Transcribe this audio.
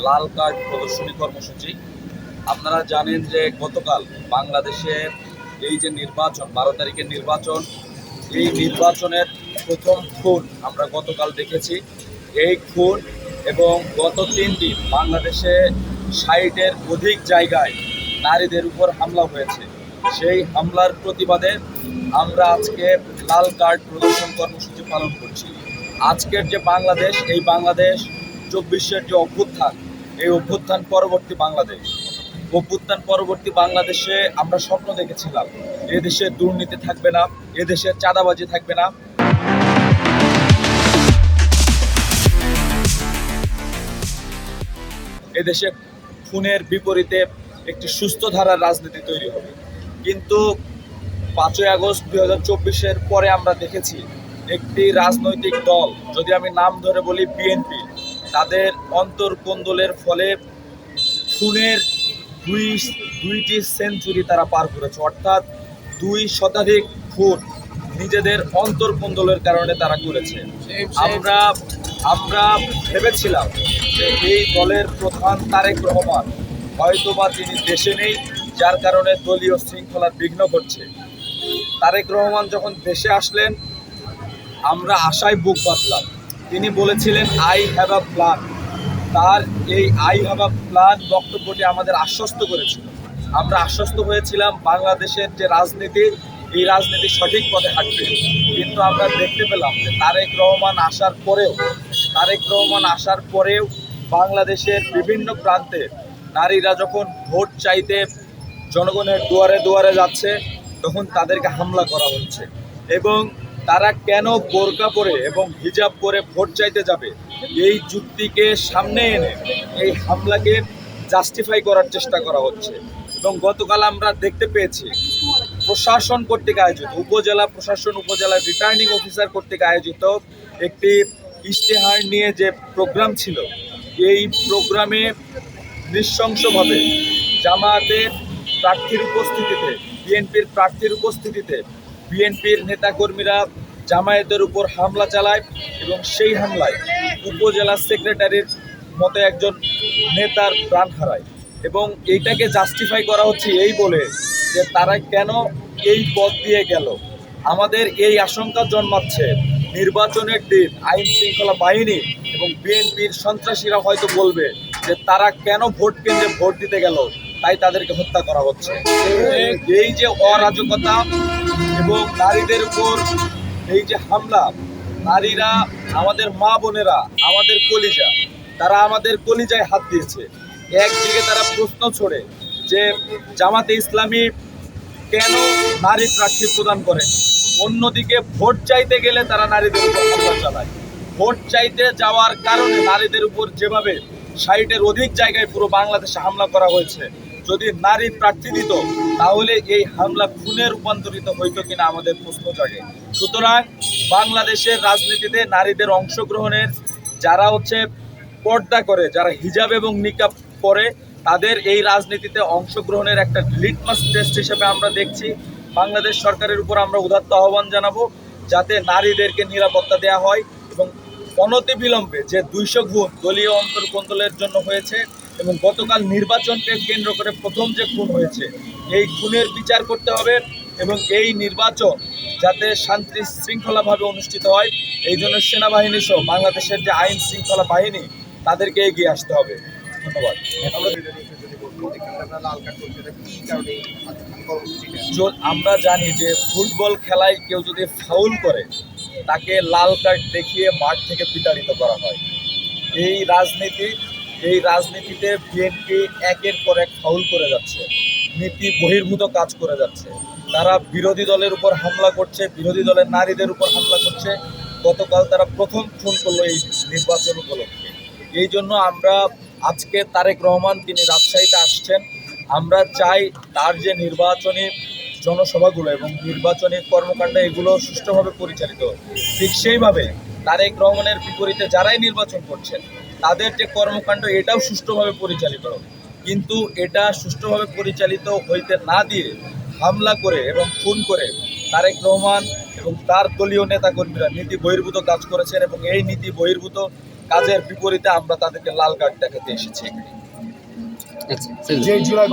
লাল card প্রদর্শনী কর্মসূচি। আপনারা জানেন যে গতকাল বাংলাদেশে এই যে নির্বাচন 12 তারিখের নির্বাচন, এই নির্বাচনের প্রথম খুন আমরা গতকাল দেখেছি। এই খুন এবং গত 3 দিন বাংলাদেশে 60-এর অধিক জায়গায় নারীদের উপর হামলা হয়েছে। সেই হামলার প্রতিবাদে আমরা আজকে লাল কার্ড প্রদর্শন কর্মসূচি পালন করছি। আজকের যে বাংলাদেশ, এই বাংলাদেশ 24-এর যে অভ্যুত্থান, এই অভ্যুত্থান পরবর্তী বাংলাদেশে আমরা স্বপ্ন দেখেছিলাম এদেশে দুর্নীতি থাকবে না, এদেশে চাঁদাবাজি থাকবে না, এদেশে খুনের বিপরীতে একটি সুস্থ ধারার রাজনীতি তৈরি হবে। কিন্তু 5ই আগস্ট 2024-এর পরে আমরা দেখেছি একটি রাজনৈতিক দল, যদি আমি নাম ধরে বলি বিএনপি, তাদের অন্তর্কোন্দলের ফলে খুনের দুইটি সেঞ্চুরি তারা পার করেছে, অর্থাৎ 2 শতাধিক খুন নিজেদের অন্তর্কোন্দলের কারণে তারা করেছে। আমরা ভেবেছিলাম যে এই দলের প্রধান তারেক রহমান হয়তোবা তিনি দেশে নেই, যার কারণে দলীয় শৃঙ্খলার বিঘ্ন ঘটছে। তারেক রহমান যখন দেশে আসলেন, আমরা আশায় বুক বাঁধলাম। তিনি বলেছিলেন আই হ্যাভ আ প্ল্যান। তার এই আই হ্যাভ আ প্ল্যান বক্তব্যটি আমাদের আশ্বস্ত করেছিল। আমরা আশ্বস্ত হয়েছিলাম বাংলাদেশের যে রাজনীতি, এই রাজনীতি সঠিক পথে হাঁটবে। কিন্তু আমরা দেখতে পেলাম যে তারেক রহমান আসার পরেও বাংলাদেশের বিভিন্ন প্রান্তে নারীরা যখন ভোট চাইতে জনগণের দুয়ারে দুয়ারে যাচ্ছে, তখন তাদেরকে হামলা করা হচ্ছে। এবং তারা কেন বোরকা পরে এবং হিজাব পরে ভোট চাইতে যাবে, এই যুক্তিকে সামনে এনে এই হামলাকে জাস্টিফাই করার চেষ্টা করা হচ্ছে। এবং গতকাল আমরা দেখতে পেয়েছি প্রশাসন কর্তৃক আয়োজিত, উপজেলা প্রশাসন, উপজেলা রিটার্নিং অফিসার কর্তৃক আয়োজিত একটি ইশতেহার নিয়ে যে প্রোগ্রাম ছিল, এই প্রোগ্রামে নৃশংসভাবে জামায়াতের প্রার্থীর উপস্থিতিতে, বিএনপির প্রার্থীর উপস্থিতিতে বিএনপির নেতাকর্মীরা জামায়াতের উপর হামলা চালায় এবং সেই হামলায় উপজেলা সেক্রেটারির মতো একজন নেতার প্রাণ হারায়। এবং এইটাকে জাস্টিফাই করা হচ্ছে এই বলে যে তারা কেন এই পথ দিয়ে গেল। আমাদের এই আশঙ্কা জন্মাচ্ছে নির্বাচনের দিন আইন শৃঙ্খলা বাহিনী এবং বিএনপির সন্ত্রাসীরা হয়তো বলবে যে তারা কেন ভোট কেন্দ্রে ভোট দিতে গেল, তাই তাদেরকে হত্যা করা হচ্ছে। এই যে অরাজকতা এবং নারীদের উপর এই যে হামলা, নারীরা, আমাদের মা বোনেরা, আমাদের কলিজা, তারা আমাদের কলিজায় হাত দিয়েছে। একদিকে তারা প্রশ্ন ছড়ে যে জামাতে ইসলামী কেন নারী প্রার্থী প্রদান করে, অন্যদিকে ভোট চাইতে গেলে তারা নারীদের উপর হামলা চালায়। ভোট চাইতে যাওয়ার কারণে নারীদের উপর যেভাবে 60-এর অধিক জায়গায় পুরো বাংলাদেশে হামলা করা হয়েছে, যদি নারী প্রার্থী দিত তাহলে এই হামলা খুনে রূপান্তরিত হইতো কিনা আমাদের প্রশ্ন জাগে। সুতরাং বাংলাদেশের রাজনীতিতে নারীদের অংশগ্রহণের, যারা পর্দা করে, যারা হিজাব এবং নিকাব পরে, তাদের এই রাজনীতিতে অংশগ্রহণের একটা লিটমাস টেস্ট হিসেবে আমরা দেখছি। বাংলাদেশ সরকারের উপর আমরা উদাত্ত আহ্বান জানাবো যাতে নারীদেরকে নিরাপত্তা দেওয়া হয় এবং অনতিবিলম্বে যে 200 খুন দলীয় অন্তর্কোন্দলের জন্য হয়েছে এবং গতকাল নির্বাচনকে কেন্দ্র করে প্রথম যে খুন হয়েছে, এই খুনের বিচার করতে হবে এবং এই নির্বাচন যাতে শান্তি শৃঙ্খলাভাবে অনুষ্ঠিত হয়, এই জন্য সেনাবাহিনী সহ বাংলাদেশের যে আইন শৃঙ্খলা বাহিনী, তাদেরকে এগিয়ে আসতে হবে। ধন্যবাদ। আমরা জানি যে ফুটবল খেলায় কেউ যদি ফাউল করে, তাকে লাল কার্ড দেখিয়ে মাঠ থেকে বিতাড়িত করা হয়। এই রাজনীতিতে বিএনপি একের পর এক ফাউল করে যাচ্ছে, নীতি বহির্ভূত কাজ করে যাচ্ছে। তারা বিরোধী দলের উপর হামলা করছে, বিরোধী দলের নারীদের উপর হামলা করছে। গতকাল তারা প্রথম খুন করলো এই নির্বাচন উপলক্ষে। এই জন্য আমরা আজকে তারেক রহমান, তিনি রাজশাহীতে আসছেন, আমরা চাই তার যে নির্বাচনী জনসভাগুলো এবং নির্বাচনী কর্মকাণ্ড, এগুলো সুষ্ঠুভাবে পরিচালিত। ঠিক সেইভাবে তারেক রহমানের বিপরীতে যারাই নির্বাচন করছেন, তাদের যে কর্মকাণ্ড, এটাও সুষ্ঠুভাবে পরিচালিত। কিন্তু এটা সুষ্ঠুভাবে পরিচালিত হইতে না দিয়ে হামলা করে এবং খুন করে তারেক রহমান এবং তার দলীয় নেতাকর্মীরা নীতি বহির্ভূত কাজ করেছেন এবং এই নীতি বহির্ভূত কাজের বিপরীতে আমরা তাদেরকে লাল কার্ড দেখাতে এসেছি এখানে। আচ্ছা যে জুলাই